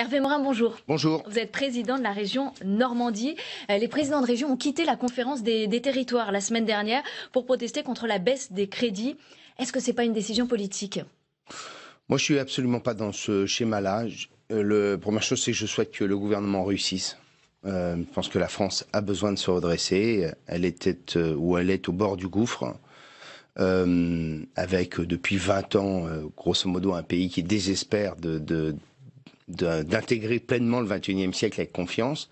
Hervé Morin, bonjour. Bonjour. Vous êtes président de la région Normandie. Les présidents de région ont quitté la conférence des territoires la semaine dernière pour protester contre la baisse des crédits. Est-ce que ce n'est pas une décision politique? Moi, je suis absolument pas dans ce schéma-là. Première chose, c'est que je souhaite que le gouvernement réussisse. Je pense que la France a besoin de se redresser. Elle était ou elle est au bord du gouffre. Avec depuis 20 ans, grosso modo, un pays qui désespère d'intégrer pleinement le XXIe siècle avec confiance.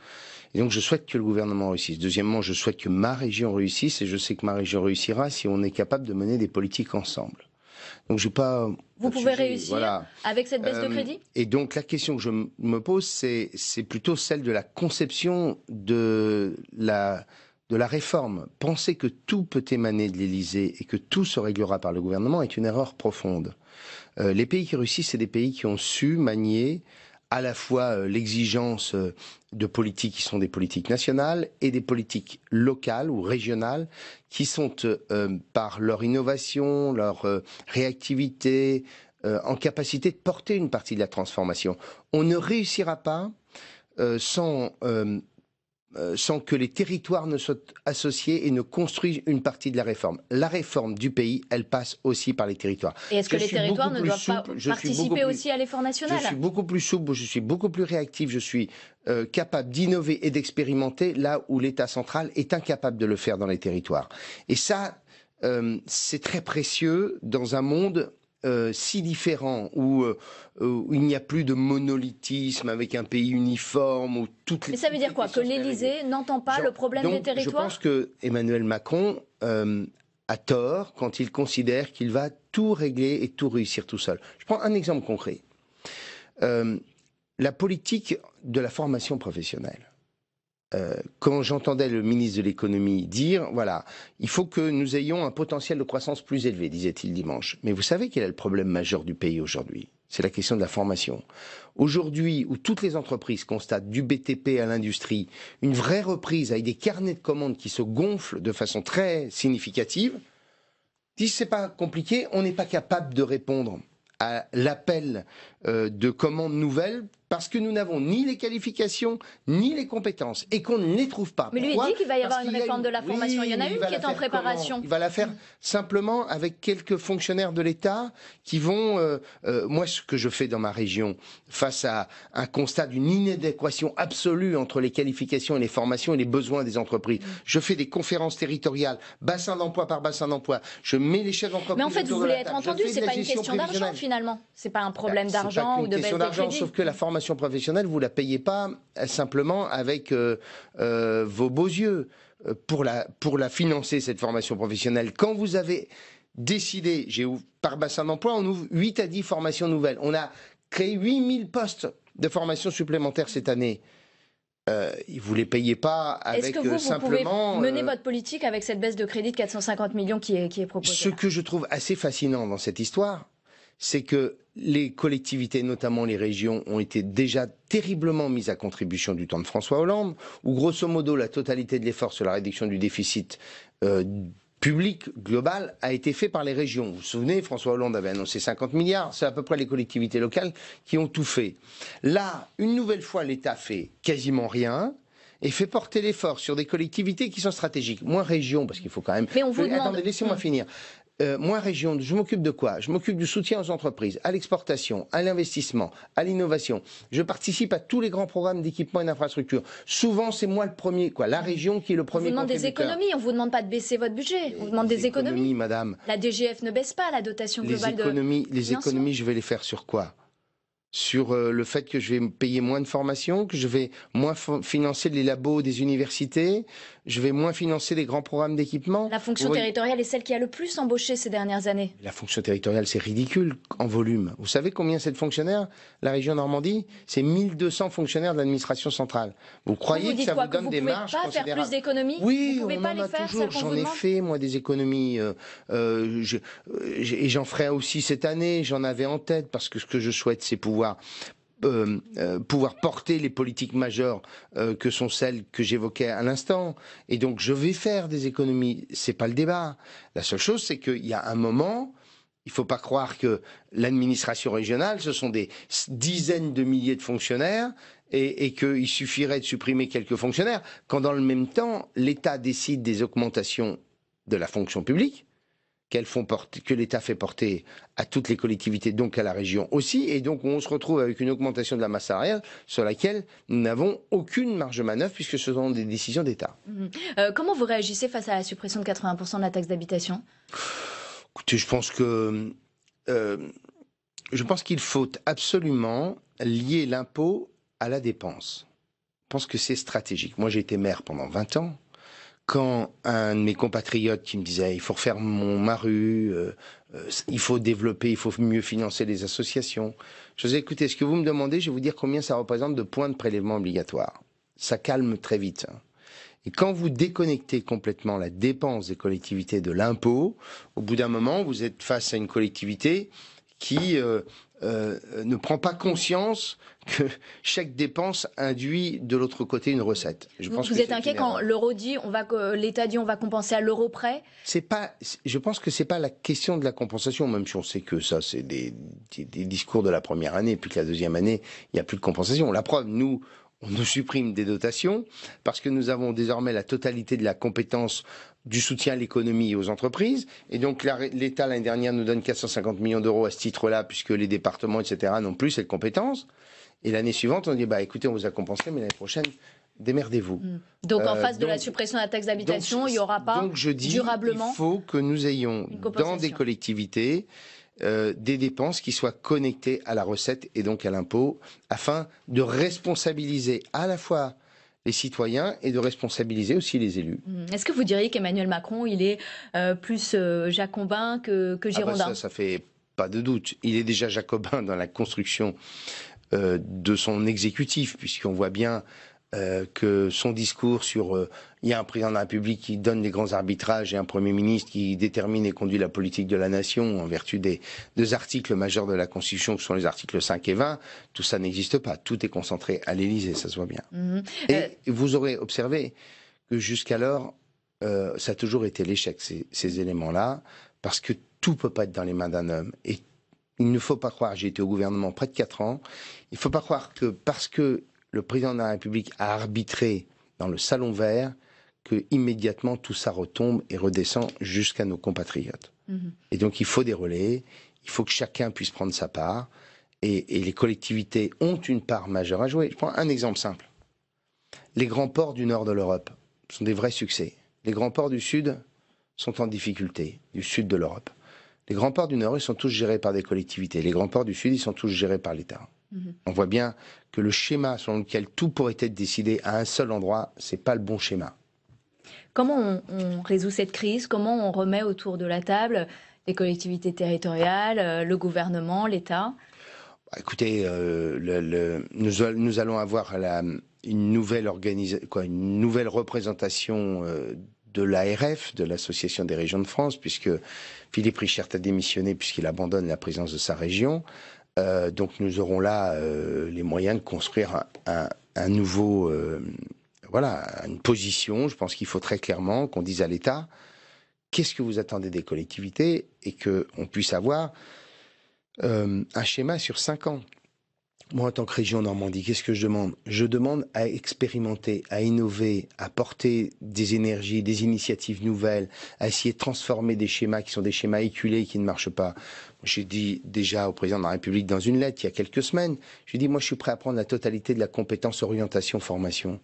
Et donc je souhaite que le gouvernement réussisse. Deuxièmement, je souhaite que ma région réussisse, et je sais que ma région réussira si on est capable de mener des politiques ensemble. Donc je vais pas... Vous pouvez réussir voilà. Avec cette baisse de crédit? Et donc la question que je me pose, c'est plutôt celle de la conception de la réforme. Penser que tout peut émaner de l'Élysée et que tout se réglera par le gouvernement est une erreur profonde. Les pays qui réussissent, c'est des pays qui ont su manier à la fois l'exigence de politiques qui sont des politiques nationales et des politiques locales ou régionales qui sont, par leur innovation, leur réactivité, en capacité de porter une partie de la transformation. On ne réussira pas sans que les territoires ne soient associés et ne construisent une partie de la réforme. La réforme du pays, elle passe aussi par les territoires. Et est-ce que les territoires ne doivent pas participer aussi à l'effort national? Je suis beaucoup plus souple, je suis beaucoup plus réactif, je suis capable d'innover et d'expérimenter là où l'État central est incapable de le faire dans les territoires. Et ça, c'est très précieux dans un monde si différent, où il n'y a plus de monolithisme avec un pays uniforme, où toutes les... Mais ça veut dire quoi? Que l'Élysée n'entend pas le problème des territoires? Je pense que Emmanuel Macron a tort quand il considère qu'il va tout régler et tout réussir tout seul. Je prends un exemple concret. La politique de la formation professionnelle. Quand j'entendais le ministre de l'économie dire, voilà, il faut que nous ayons un potentiel de croissance plus élevé, disait-il dimanche. Mais vous savez quel est le problème majeur du pays aujourd'hui? C'est la question de la formation. Aujourd'hui, où toutes les entreprises constatent, du BTP à l'industrie, une vraie reprise avec des carnets de commandes qui se gonflent de façon très significative, disent c'est pas compliqué, on n'est pas capable de répondre à l'appel de commandes nouvelles parce que nous n'avons ni les qualifications, ni les compétences, et qu'on ne les trouve pas. Mais lui, il dit qu'il va y avoir une réforme de la formation. Oui, il y en a une qui est en préparation. Il va la faire simplement avec quelques fonctionnaires de l'État qui vont... moi, ce que je fais dans ma région, face à un constat d'une inadéquation absolue entre les qualifications et les formations et les besoins des entreprises, je fais des conférences territoriales, bassin d'emploi par bassin d'emploi, je mets les chefs d'entreprise... Mais en fait, vous voulez être entendu, c'est pas une question d'argent, finalement. C'est pas un problème d'argent ou de baisse de crédit. Sauf que la formation professionnelle, vous la payez pas simplement avec vos beaux yeux. Pour la financer, cette formation professionnelle, quand vous avez décidé, par bassin d'emploi, on ouvre 8 à 10 formations nouvelles. On a créé 8000 postes de formation supplémentaires cette année. Vous ne les payez pas avec Est-ce que vous simplement... pouvez mener votre politique avec cette baisse de crédit de 450 millions qui est proposée? Ce que je trouve assez fascinant dans cette histoire, c'est que les collectivités, notamment les régions, ont été déjà terriblement mises à contribution du temps de François Hollande, où grosso modo la totalité de l'effort sur la réduction du déficit public global a été fait par les régions. Vous vous souvenez, François Hollande avait annoncé 50 milliards, c'est à peu près les collectivités locales qui ont tout fait. Là, une nouvelle fois, l'État fait quasiment rien, et fait porter l'effort sur des collectivités qui sont stratégiques. Moins région, parce qu'il faut quand même... Mais on vous demande... Attendez, laissez-moi finir. Moi, région, je m'occupe de quoi? Je m'occupe du soutien aux entreprises, à l'exportation, à l'investissement, à l'innovation. Je participe à tous les grands programmes d'équipement et d'infrastructure. Souvent, c'est moi le premier, la région qui est le premier contributeur. On vous demande des économies, on vous demande pas de baisser votre budget, on vous demande des économies. Madame. La DGF ne baisse pas, la dotation globale Les économies, je vais les faire sur quoi? Sur le fait que je vais payer moins de formation, que je vais moins financer les labos des universités, je vais moins financer les grands programmes d'équipement. La fonction territoriale est celle qui a le plus embauché ces dernières années. La fonction territoriale, c'est ridicule en volume. Vous savez combien c'est de fonctionnaires? La région Normandie, c'est 1200 fonctionnaires de l'administration centrale. Vous croyez que ça vous donne des marges considérables? Vous ne pouvez pas faire plus d'économies? Oui, vous pouvez on pas en les a faire, toujours. J'en ai fait, moi, des économies. Et j'en ferai aussi cette année. J'en avais en tête parce que ce que je souhaite, c'est pouvoir porter les politiques majeures que sont celles que j'évoquais à l'instant. Et donc, je vais faire des économies. C'est pas le débat. La seule chose, c'est qu'il y a un moment, Il ne faut pas croire que l'administration régionale, ce sont des dizaines de milliers de fonctionnaires et qu'il suffirait de supprimer quelques fonctionnaires, quand dans le même temps, l'État décide des augmentations de la fonction publique, que l'État fait porter à toutes les collectivités, donc à la région aussi, et donc on se retrouve avec une augmentation de la masse salariale sur laquelle nous n'avons aucune marge de manœuvre puisque ce sont des décisions d'État. Comment vous réagissez face à la suppression de 80% de la taxe d'habitation? Écoutez, je pense qu'il faut absolument lier l'impôt à la dépense. Je pense que c'est stratégique. Moi, j'ai été maire pendant 20 ans. Quand un de mes compatriotes qui me disait il faut refaire ma rue, il faut développer, il faut mieux financer les associations, je disais écoutez, ce que vous me demandez, je vais vous dire combien ça représente de points de prélèvement obligatoire. Ça calme très vite. Et quand vous déconnectez complètement la dépense des collectivités de l'impôt, au bout d'un moment, vous êtes face à une collectivité qui ne prend pas conscience que chaque dépense induit de l'autre côté une recette. Vous êtes inquiet quand l'euro dit, l'État dit on va compenser à l'euro près? Je pense que c'est pas la question de la compensation, même si on sait que ça c'est des discours de la première année, puis que la deuxième année il n'y a plus de compensation. La preuve, on nous supprime des dotations parce que nous avons désormais la totalité de la compétence du soutien à l'économie et aux entreprises. Et donc l'État, l'année dernière, nous donne 450 millions d'euros à ce titre-là, puisque les départements, etc., n'ont plus cette compétence. Et l'année suivante, on dit, écoutez, on vous a compensé, mais l'année prochaine, démerdez-vous. Donc en face de la suppression de la taxe d'habitation, il n'y aura pas donc je dis, durablement. Il faut que nous ayons dans des collectivités des dépenses qui soient connectées à la recette et donc à l'impôt, afin de responsabiliser à la fois les citoyens et de responsabiliser aussi les élus. Est-ce que vous diriez qu'Emmanuel Macron, il est plus jacobin que girondin? Ça fait pas de doute. Il est déjà jacobin dans la construction de son exécutif, puisqu'on voit bien que son discours sur il y a un président de la République qui donne les grands arbitrages et un Premier ministre qui détermine et conduit la politique de la nation en vertu des deux articles majeurs de la Constitution que sont les articles 5 et 20, tout ça n'existe pas. Tout est concentré à l'Élysée, ça se voit bien. Et vous aurez observé que jusqu'alors, ça a toujours été l'échec, ces éléments-là, parce que tout peut pas être dans les mains d'un homme. Et il ne faut pas croire, j'ai été au gouvernement près de 4 ans, il ne faut pas croire que parce que le président de la République a arbitré dans le salon vert, que immédiatement tout ça retombe et redescend jusqu'à nos compatriotes. Et donc il faut des relais, il faut que chacun puisse prendre sa part, et les collectivités ont une part majeure à jouer. Je prends un exemple simple. Les grands ports du nord de l'Europe sont des vrais succès. Les grands ports du sud sont en difficulté, du sud de l'Europe. Les grands ports du nord, ils sont tous gérés par des collectivités. Les grands ports du sud, ils sont tous gérés par l'État. On voit bien que le schéma selon lequel tout pourrait être décidé à un seul endroit, c'est pas le bon schéma. Comment on résout cette crise? Comment on remet autour de la table les collectivités territoriales, le gouvernement, l'État? Écoutez, nous allons avoir une nouvelle représentation de l'ARF, de l'Association des régions de France, puisque Philippe Richert a démissionné puisqu'il abandonne la présidence de sa région. Donc nous aurons là les moyens de construire un nouveau, une position. Je pense qu'il faut très clairement qu'on dise à l'État qu'est-ce que vous attendez des collectivités et qu'on puisse avoir un schéma sur 5 ans. Moi, en tant que région Normandie, qu'est-ce que je demande? Je demande à expérimenter, à innover, à porter des énergies, des initiatives nouvelles, à essayer de transformer des schémas qui sont des schémas éculés qui ne marchent pas. J'ai dit déjà au président de la République dans une lettre il y a quelques semaines, j'ai dit moi je suis prêt à prendre la totalité de la compétence orientation formation.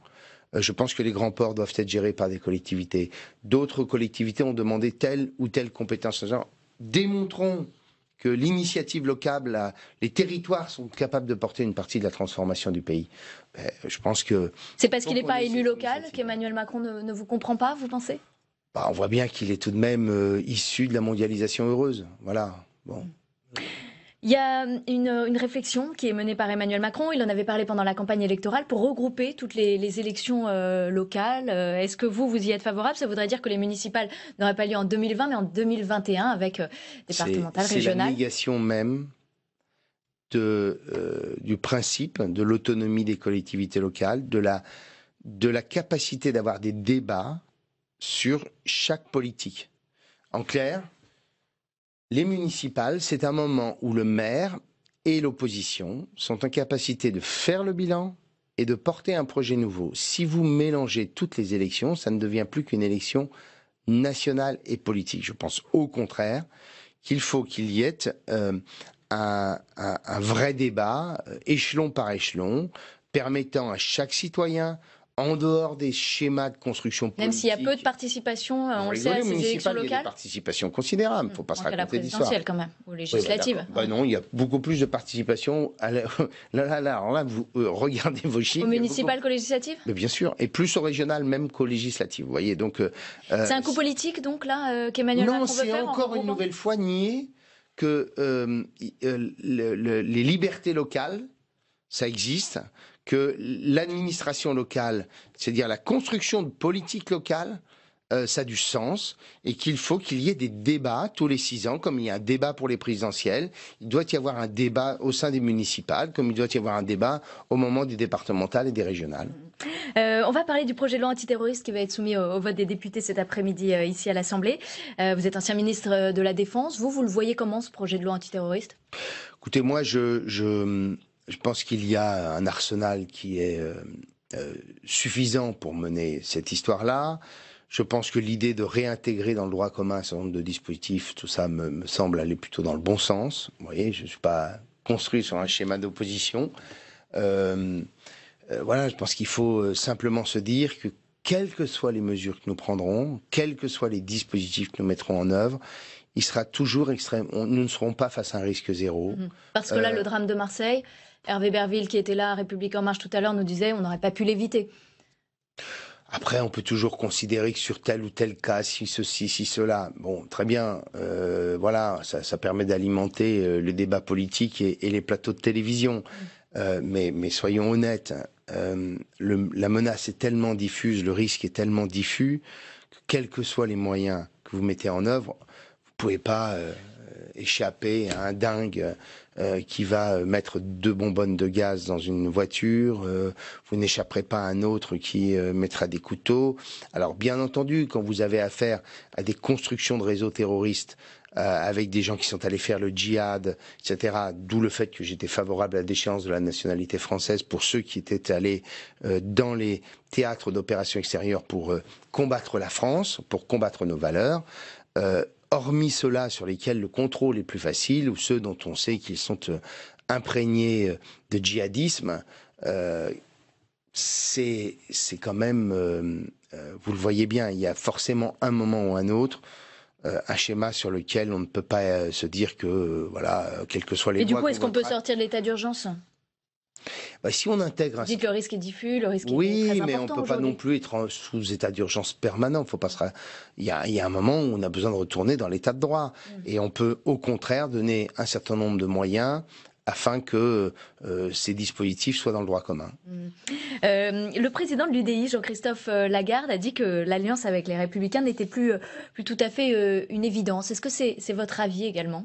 Je pense que les grands ports doivent être gérés par des collectivités. D'autres collectivités ont demandé telle ou telle compétence. Démontrons que l'initiative locale, les territoires sont capables de porter une partie de la transformation du pays. Je pense que... C'est parce qu'il n'est pas élu local qu'Emmanuel Macron ne vous comprend pas, vous pensez? On voit bien qu'il est tout de même issu de la mondialisation heureuse. Voilà. Bon. Il y a une réflexion qui est menée par Emmanuel Macron, il en avait parlé pendant la campagne électorale, pour regrouper toutes les élections locales. Est-ce que vous y êtes favorable? Ça voudrait dire que les municipales n'auraient pas lieu en 2020, mais en 2021 avec départementales, régionales. C'est la négation même du principe de l'autonomie des collectivités locales, de la capacité d'avoir des débats sur chaque politique. En clair, Les municipales, c'est un moment où le maire et l'opposition sont en capacité de faire le bilan et de porter un projet nouveau. Si vous mélangez toutes les élections, ça ne devient plus qu'une élection nationale et politique. Je pense au contraire qu'il faut qu'il y ait un vrai débat, échelon par échelon, permettant à chaque citoyen, en dehors des schémas de construction politique... Même s'il y a peu de participation, on le sait, à ces élections locales. Il y a des participations considérables, il ne faut pas se raconter d'histoire. Présidentielle quand même, ou législative. Oui, non, il y a beaucoup plus de participation. Alors là, vous regardez vos chiffres. Au municipal qu'aux législatives ? Mais bien sûr, et plus au régional même qu'aux législatives. Vous voyez, donc... c'est un coup politique, donc, là, qu'Emmanuel Macron veut faire? Non, c'est encore une nouvelle fois nier que les libertés locales, ça existe, que l'administration locale, c'est-à-dire la construction de politique locale, ça a du sens, et qu'il faut qu'il y ait des débats tous les 6 ans, comme il y a un débat pour les présidentielles, il doit y avoir un débat au sein des municipales, comme il doit y avoir un débat au moment des départementales et des régionales. On va parler du projet de loi antiterroriste qui va être soumis au vote des députés cet après-midi ici à l'Assemblée. Vous êtes ancien ministre de la Défense. Vous le voyez comment, ce projet de loi antiterroriste? Écoutez, moi, je pense qu'il y a un arsenal qui est suffisant pour mener cette histoire-là. Je pense que l'idée de réintégrer dans le droit commun un certain nombre de dispositifs, tout ça me semble aller plutôt dans le bon sens. Vous voyez, je ne suis pas construit sur un schéma d'opposition. Voilà, je pense qu'il faut simplement se dire que quelles que soient les mesures que nous prendrons, quels que soient les dispositifs que nous mettrons en œuvre, il sera toujours extrême. Nous ne serons pas face à un risque zéro. Parce que là, le drame de Marseille, Hervé Berville, qui était là, République En Marche tout à l'heure, nous disait on n'aurait pas pu l'éviter. Après, on peut toujours considérer que sur tel ou tel cas, si ceci, si cela, bon, très bien, voilà, ça permet d'alimenter le débat politique et les plateaux de télévision. Mais soyons honnêtes, la menace est tellement diffuse, le risque est tellement diffus, que quels que soient les moyens que vous mettez en œuvre, vous pouvez pas échapper à un dingue qui va mettre 2 bonbonnes de gaz dans une voiture, vous n'échapperez pas à un autre qui mettra des couteaux. Alors bien entendu, quand vous avez affaire à des constructions de réseaux terroristes, avec des gens qui sont allés faire le djihad, etc., d'où le fait que j'étais favorable à la déchéance de la nationalité française pour ceux qui étaient allés dans les théâtres d'opérations extérieures pour combattre la France, pour combattre nos valeurs. Hormis ceux-là sur lesquels le contrôle est plus facile, ou ceux dont on sait qu'ils sont imprégnés de djihadisme, c'est quand même, vous le voyez bien, il y a forcément un moment ou un autre, un schéma sur lequel on ne peut pas se dire que, voilà, quelles que soient les voies. Et du coup, est-ce qu'on peut sortir de l'état d'urgence? Si on intègre... Dites le risque est diffus, le risque est très important. Oui, mais on ne peut pas non plus être sous état d'urgence permanent. Faut pas il y a un moment où on a besoin de retourner dans l'état de droit. Et on peut au contraire donner un certain nombre de moyens afin que ces dispositifs soient dans le droit commun. Le président de l'UDI, Jean-Christophe Lagarde, a dit que l'alliance avec les Républicains n'était plus tout à fait une évidence. Est-ce que c'est votre avis également ?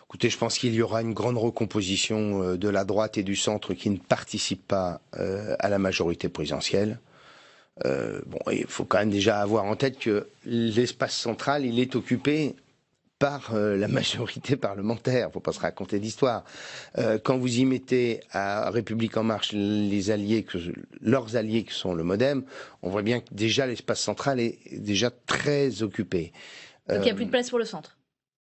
Écoutez, je pense qu'il y aura une grande recomposition de la droite et du centre qui ne participent pas à la majorité présidentielle. Il faut quand même déjà avoir en tête que l'espace central, il est occupé par la majorité parlementaire. Il ne faut pas se raconter d'histoire. Quand vous y mettez à République En Marche leurs alliés qui sont le MoDem, on voit bien que déjà l'espace central est déjà très occupé. Donc il n'y a plus de place pour le centre.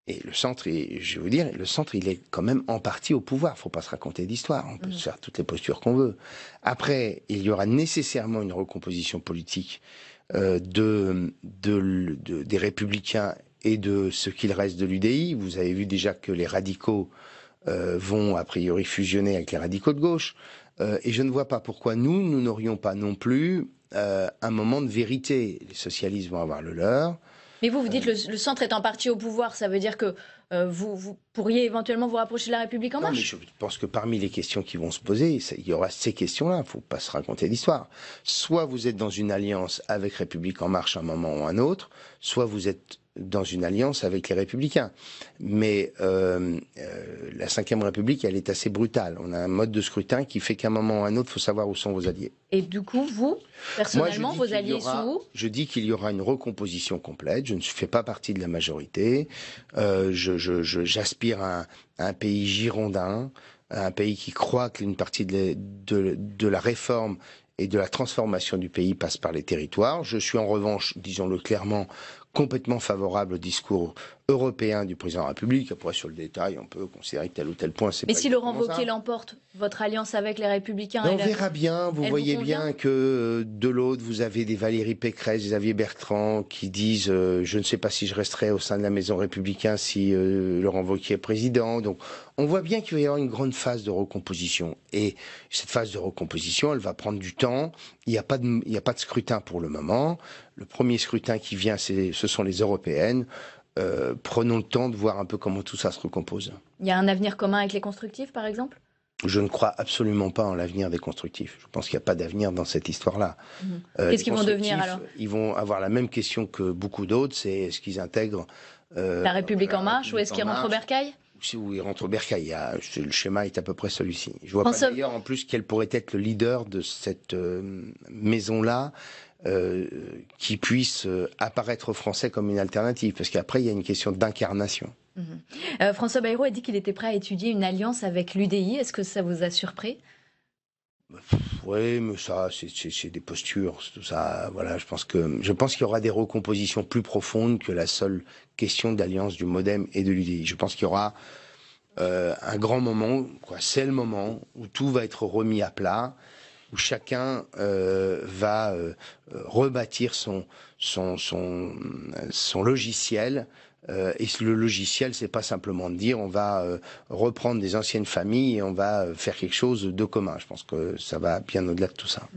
Et le centre, je vais vous dire, le centre, il est quand même en partie au pouvoir. Il ne faut pas se raconter d'histoire. On peut se faire toutes les postures qu'on veut. Après, il y aura nécessairement une recomposition politique des Républicains et de ce qu'il reste de l'UDI. Vous avez vu déjà que les radicaux vont a priori fusionner avec les radicaux de gauche. Et je ne vois pas pourquoi nous n'aurions pas non plus un moment de vérité. Les socialistes vont avoir le leur. Mais vous dites le centre est en partie au pouvoir, ça veut dire que vous pourriez éventuellement vous rapprocher de la République En Marche? Non, mais je pense que parmi les questions qui vont se poser, il y aura ces questions-là, il ne faut pas se raconter d'histoire. Soit vous êtes dans une alliance avec République En Marche à un moment ou un autre, soit vous êtes dans une alliance avec les Républicains. Mais la Ve République, elle est assez brutale. On a un mode de scrutin qui fait qu'à un moment ou un autre, il faut savoir où sont vos alliés. Et du coup, vous, personnellement, vos alliés sont où? Je dis qu'il y aura une recomposition complète. Je ne fais pas partie de la majorité. Je j'aspire à un pays girondin, à un pays qui croit qu'une partie de la réforme et de la transformation du pays passe par les territoires. Je suis en revanche, disons-le clairement, complètement favorable au discours européen du président de la République. Après, sur le détail, on peut considérer tel ou tel point. Mais si Laurent Wauquiez l'emporte, votre alliance avec les Républicains... On verra bien. Vous voyez bien que de l'autre, vous avez des Valérie Pécresse, des Xavier Bertrand qui disent je ne sais pas si je resterai au sein de la maison républicaine si Laurent Wauquiez est président. Donc, on voit bien qu'il va y avoir une grande phase de recomposition. Et cette phase de recomposition, elle va prendre du temps. Il n'y a pas de scrutin pour le moment. Le premier scrutin qui vient, ce sont les européennes. Prenons le temps de voir un peu comment tout ça se recompose. Il y a un avenir commun avec les constructifs, par exemple ? Je ne crois absolument pas en l'avenir des constructifs. Je pense qu'il n'y a pas d'avenir dans cette histoire-là. Qu'est-ce qu'ils vont devenir alors ? Ils vont avoir la même question que beaucoup d'autres, c'est est-ce qu'ils intègrent... la République en marche ou est-ce qu'ils rentrent au bercail ? Ou ils rentrent au bercail. Le schéma est à peu près celui-ci. Je vois pas d'ailleurs en plus quel pourrait être le leader de cette maison-là. Qui puisse apparaître aux Français comme une alternative, parce qu'après il y a une question d'incarnation. François Bayrou a dit qu'il était prêt à étudier une alliance avec l'UDI. Est-ce que ça vous a surpris ? Oui, mais ça, c'est des postures, tout ça. Voilà, je pense qu'il y aura des recompositions plus profondes que la seule question d'alliance du MoDem et de l'UDI. Je pense qu'il y aura un grand moment, c'est le moment où tout va être remis à plat, où chacun va rebâtir son logiciel. Et le logiciel, c'est pas simplement de dire on va reprendre des anciennes familles et on va faire quelque chose de commun. Je pense que ça va bien au-delà de tout ça.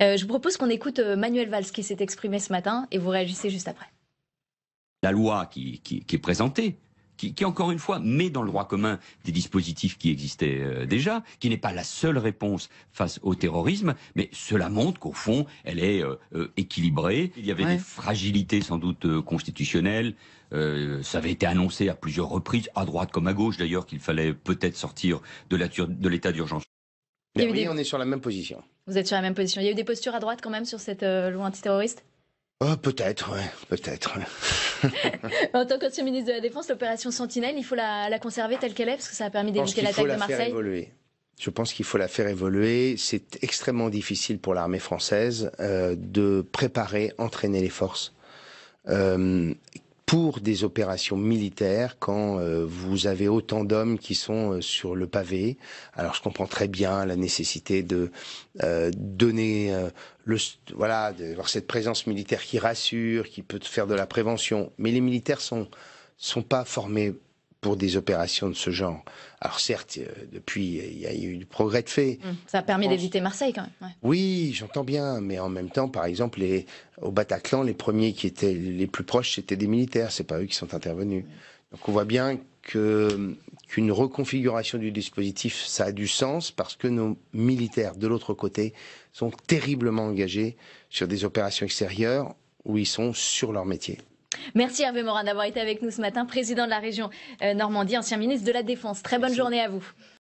Je vous propose qu'on écoute Manuel Valls qui s'est exprimé ce matin et vous réagissez juste après. La loi qui est présentée, qui encore une fois met dans le droit commun des dispositifs qui existaient déjà, qui n'est pas la seule réponse face au terrorisme, mais cela montre qu'au fond, elle est équilibrée. Il y avait des fragilités sans doute constitutionnelles. Ça avait été annoncé à plusieurs reprises, à droite comme à gauche d'ailleurs, qu'il fallait peut-être sortir de l'état d'urgence. Oui, on est sur la même position. Vous êtes sur la même position. Il y a eu des postures à droite quand même sur cette loi antiterroriste ? Peut-être, ouais, peut-être. Ouais. En tant qu'ancien ministre de la Défense, l'opération Sentinelle, il faut la conserver telle qu'elle est, parce que ça a permis d'éviter l'attaque de Marseille. Je pense qu'il faut la faire évoluer. C'est extrêmement difficile pour l'armée française de préparer, entraîner les forces pour des opérations militaires quand vous avez autant d'hommes qui sont sur le pavé. Alors je comprends très bien la nécessité de donner d'avoir cette présence militaire qui rassure, qui peut faire de la prévention. Mais les militaires sont pas formés pour des opérations de ce genre. Alors certes, depuis, il y a eu du progrès de fait. Ça a permis d'éviter Marseille quand même. Ouais. Oui, j'entends bien, mais en même temps, par exemple, au Bataclan, les premiers qui étaient les plus proches, c'était des militaires, c'est pas eux qui sont intervenus. Donc on voit bien qu'une reconfiguration du dispositif, ça a du sens, parce que nos militaires, de l'autre côté, sont terriblement engagés sur des opérations extérieures où ils sont sur leur métier. Merci Hervé Morin d'avoir été avec nous ce matin, président de la région Normandie, ancien ministre de la Défense. Très bonne journée à vous.